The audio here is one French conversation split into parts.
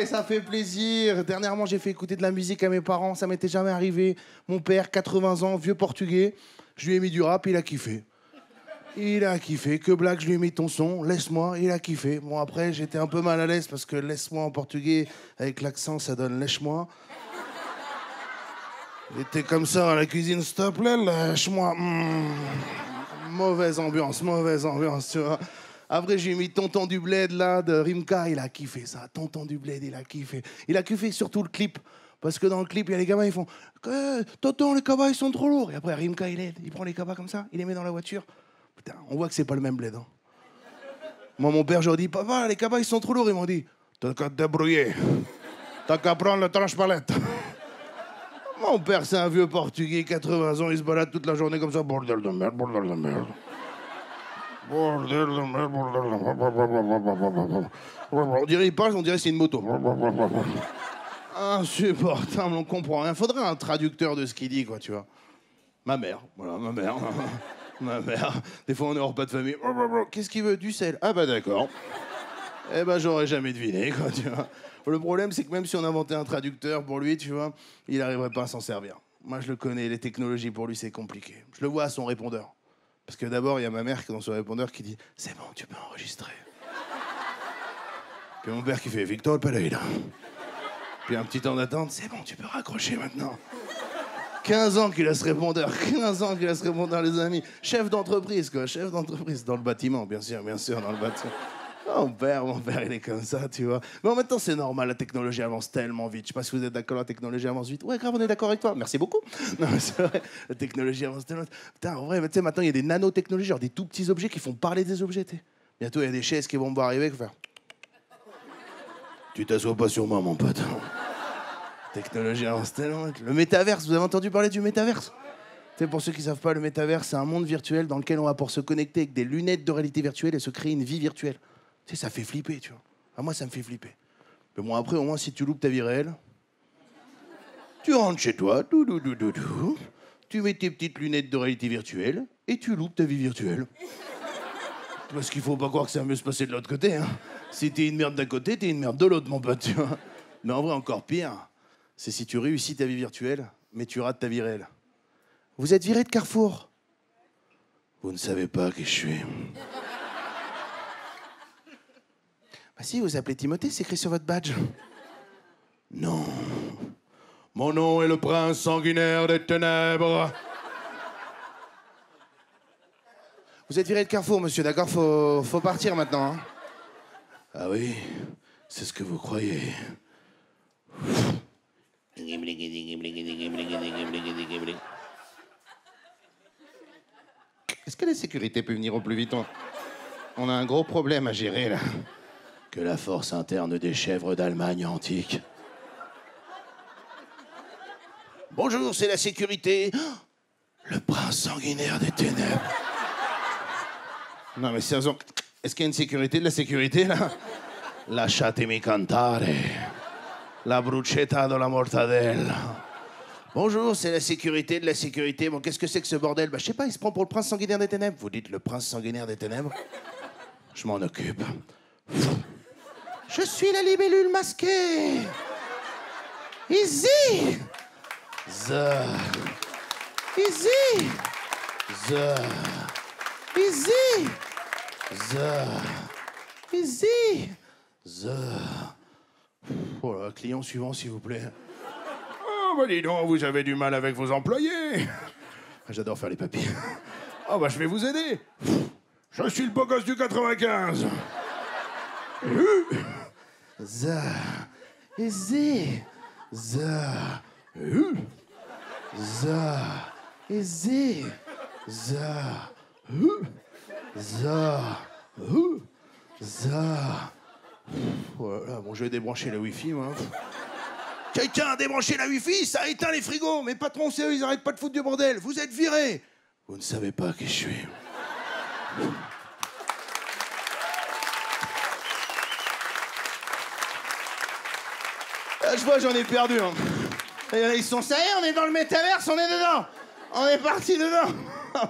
ça fait plaisir. Dernièrement, j'ai fait écouter de la musique à mes parents. Ça m'était jamais arrivé. Mon père, 80 ans, vieux portugais. Je lui ai mis du rap, il a kiffé. Il a kiffé. Que blague, je lui ai mis ton son. Laisse-moi, il a kiffé. Bon, après, j'étais un peu mal à l'aise parce que laisse-moi en portugais, avec l'accent, ça donne lèche-moi. Il était comme ça à la cuisine, s'il te plaît, lèche-moi. Mauvaise ambiance, tu vois. Après, j'ai mis Tonton du Bled, là, de Rimka. Il a kiffé ça. Tonton du Bled, il a kiffé. Il a kiffé surtout le clip. Parce que dans le clip, il y a les gamins, ils font Tonton, les cabas, ils sont trop lourds. Et après, Rimka, il prend les cabas comme ça, il les met dans la voiture. Putain, on voit que c'est pas le même Bled. Hein. Moi, mon père, je leur dis Papa, les cabas, ils sont trop lourds. Ils m'ont dit T'as qu'à te débrouiller. T'as qu'à prendre le tranche-palette. Mon père, c'est un vieux portugais, 80 ans, il se balade toute la journée comme ça. Bordel de merde, bordel de merde. Bordel de merde, bordel de merde. On dirait il parle, on dirait c'est une moto. Insupportable, on comprend rien. Faudrait un traducteur de ce qu'il dit, quoi, tu vois. Ma mère, voilà, ma mère. Ma mère. Des fois, on est hors repas de famille. Qu'est-ce qu'il veut? Du sel. Ah bah d'accord. Eh ben, j'aurais jamais deviné, quoi, tu vois. Le problème, c'est que même si on inventait un traducteur pour lui, tu vois, il n'arriverait pas à s'en servir. Moi, je le connais, les technologies, pour lui, c'est compliqué. Je le vois à son répondeur. Parce que d'abord, il y a ma mère qui est dans son répondeur qui dit « C'est bon, tu peux enregistrer. » Puis mon père qui fait « Victor Pereira. » Puis un petit temps d'attente « C'est bon, tu peux raccrocher maintenant. » 15 ans qu'il a ce répondeur, 15 ans qu'il a ce répondeur, les amis. Chef d'entreprise, quoi, chef d'entreprise. Dans le bâtiment, bien sûr, dans le bâtiment. Mon père, il est comme ça, tu vois. Mais en même temps, c'est normal, la technologie avance tellement vite. Je sais pas si vous êtes d'accord, la technologie avance vite. Ouais, grave, on est d'accord avec toi. Merci beaucoup. Non, mais c'est vrai, la technologie avance tellement vite. Putain, en vrai, tu sais, maintenant, il y a des nanotechnologies, genre des tout petits objets qui font parler des objets, tu sais. Bientôt, il y a des chaises qui vont me arriver, qui vont faire... Tu t'assois pas sur moi, mon pote. La technologie avance tellement vite. Le métaverse, vous avez entendu parler du métaverse? Tu sais, pour ceux qui savent pas, le métaverse, c'est un monde virtuel dans lequel on va pouvoir se connecter avec des lunettes de réalité virtuelle et se créer une vie virtuelle. Tu sais, ça fait flipper, tu vois. Ah, moi, ça me fait flipper. Mais bon, après, au moins, si tu loupes ta vie réelle, tu rentres chez toi, tu mets tes petites lunettes de réalité virtuelle et tu loupes ta vie virtuelle. Parce qu'il faut pas croire que ça va mieux se passer de l'autre côté, hein. Si t'es une merde d'un côté, t'es une merde de l'autre, mon pote, tu vois. Mais en vrai, encore pire, c'est si tu réussis ta vie virtuelle, mais tu rates ta vie réelle. Vous êtes viré de Carrefour. Vous ne savez pas qui je suis. Bah si, vous appelez Timothée, c'est écrit sur votre badge. Non. Mon nom est le prince sanguinaire des ténèbres. Vous êtes viré de Carrefour, monsieur, d'accord? Faut partir maintenant. Hein. Ah oui, c'est ce que vous croyez. Est-ce que la sécurité peut venir au plus vite? On a un gros problème à gérer, là. Que la force interne des chèvres d'Allemagne antique. Bonjour, c'est la sécurité. Le prince sanguinaire des ténèbres. Non, mais sérieusement, est-ce qu'il y a une sécurité de la sécurité, là? Lasciatemi cantare. La bruschetta de la mortadelle. Bonjour, c'est la sécurité de la sécurité. Bon, qu'est-ce que c'est que ce bordel? Bah, je sais pas, il se prend pour le prince sanguinaire des ténèbres. Vous dites le prince sanguinaire des ténèbres? Je m'en occupe. Je suis la libellule masquée. Easy. Easy. Easy. Easy. Voilà, client suivant, s'il vous plaît. Oh, bah dis donc, vous avez du mal avec vos employés. J'adore faire les papiers. Oh, bah je vais vous aider. Je suis le beau gosse du 95. Easy. Easy. Voilà, bon, je vais débrancher la Wi-Fi, moi. Quelqu'un a débranché la Wi-Fi, ça a éteint les frigos. Mes patrons, c'est eux, ils arrêtent pas de foutre du bordel. Vous êtes virés. Vous ne savez pas qui je suis. Je vois, j'en ai perdu. Hein. Ils sont ça y est, on est dans le métaverse, on est dedans. On est parti dedans.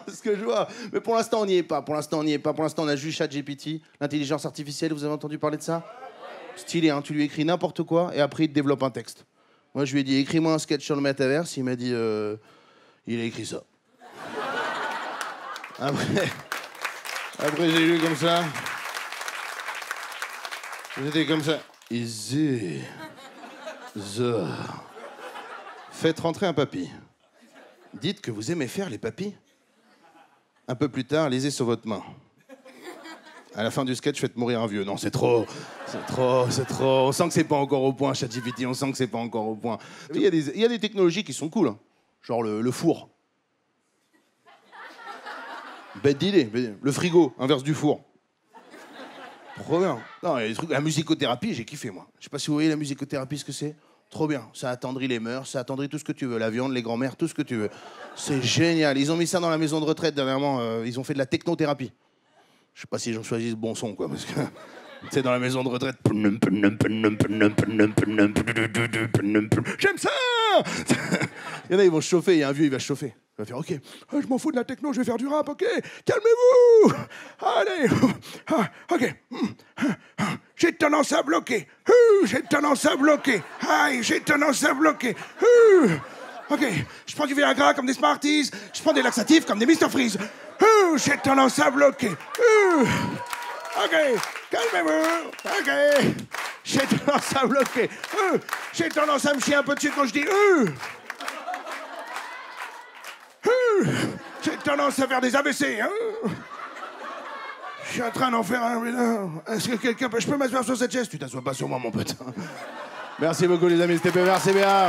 Ce que je vois. Mais pour l'instant, on n'y est pas. Pour l'instant, on a juste ChatGPT, l'intelligence artificielle. Vous avez entendu parler de ça? Stylé, hein, tu lui écris n'importe quoi et après il te développe un texte. Moi, je lui ai dit, écris-moi un sketch sur le métaverse. Il m'a dit, il a écrit ça. Après j'ai lu comme ça. J'étais comme ça. Easy. The. Faites rentrer un papy. Dites que vous aimez faire les papys. Un peu plus tard, lisez sur votre main. À la fin du sketch, faites mourir un vieux. Non, c'est trop. On sent que c'est pas encore au point, ChatGPT. On sent que c'est pas encore au point. Il y a des technologies qui sont cool. Hein. Genre le four. Bête d'idée. Le frigo, inverse du four. Trop bien. Non, il y a des trucs. La musicothérapie, j'ai kiffé, moi. Je sais pas si vous voyez la musicothérapie, ce que c'est. Trop bien. Ça attendrit les mœurs, ça attendrit tout ce que tu veux. La viande, les grands-mères, tout ce que tu veux. C'est génial. Ils ont mis ça dans la maison de retraite dernièrement. Ils ont fait de la technothérapie. Je sais pas si j'en choisis ce bon son, quoi, parce que... C'est dans la maison de retraite. J'aime ça. Il y en a, ils vont se chauffer. Il y a un vieux, il va se chauffer. Il va faire, OK, je m'en fous de la techno, je vais faire du rap, OK. Calmez-vous. Allez. OK. J'ai tendance à bloquer. J'ai tendance à bloquer. Aïe, j'ai tendance à bloquer. OK, je prends du Viagra comme des Smarties. Je prends des laxatifs comme des Mr Freeze. J'ai tendance à bloquer. OK, calmez-vous. OK. J'ai tendance à bloquer. J'ai tendance à me chier un peu dessus quand je dis j'ai tendance à faire des AVC. Je suis en train d'en faire un. Est-ce que quelqu'un peut... Je peux m'asseoir sur cette chaise? Tu t'assois pas sur moi, mon pote. Merci beaucoup, les amis. C'était peu. Merci bien.